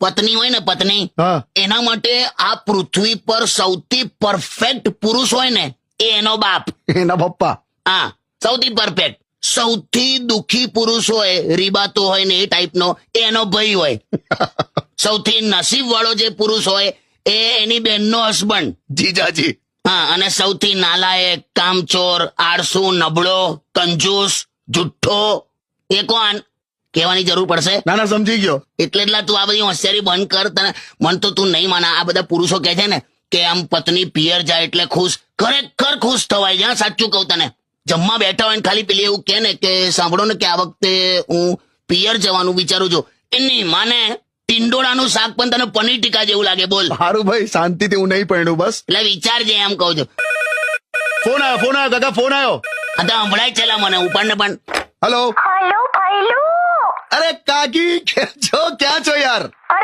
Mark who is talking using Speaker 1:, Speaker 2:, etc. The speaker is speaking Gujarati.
Speaker 1: પત્ની હોય ને પત્ની,
Speaker 2: હા
Speaker 1: એના માટે આ પૃથ્વી પર સૌથી પરફેક્ટ પુરુષ હોય ને એ એનો બાપ.
Speaker 2: એના પપ્પા.
Speaker 1: હા, સૌથી પરફેક્ટ. સૌથી દુખી પુરુષ હોય, રીબાતો હોય ને એ ટાઈપનો, એ એનો ભાઈ હોય. સૌથી નસીબ વાળો જે પુરુષ હોય એ એની બહેનનો હસબન્ડ.
Speaker 2: જીજાજી.
Speaker 1: હા, અને સૌથી નાલાયક, કામચોર, આળસુ, નબળો, કંજૂસ, જુઠ્ઠો એ કોણ? કહેવાની જરૂર પડશે?
Speaker 2: ના ના સમજી ગયો.
Speaker 1: એટલે તું આ બધી હોશિયારી બંધ કર. તને મન તો તું નહીં માના. આ બધા પુરુષો કહે છે ને કે આમ પત્ની પિયર જાય એટલે ખુશ. ખરેખર ખુશ થવાય છે. હા, સાચું કહું તને. જમવા બેઠા હોય ને ખાલી પેલી એવું કે ને કે સાંભળો ને કે આ વખતે હું પિયર જવાનું વિચારું છું. એની માને ટિંડોળાનું શાક પણ તને પનીર ટીકા જેવું લાગે. બોલ.
Speaker 2: સારું ભાઈ, શાંતિથી હું નહીં પડ્યું બસ.
Speaker 1: એટલે વિચારજે એમ કહું છું.
Speaker 2: ફોન આવ્યો કાકા, ફોન આવ્યો.
Speaker 1: આ તો સંભળાય છે મને ઉપાડને પણ.
Speaker 2: હેલો.
Speaker 3: હેલો ભાઈલું.
Speaker 2: અરે કાકી, ક્યાં છો યાર?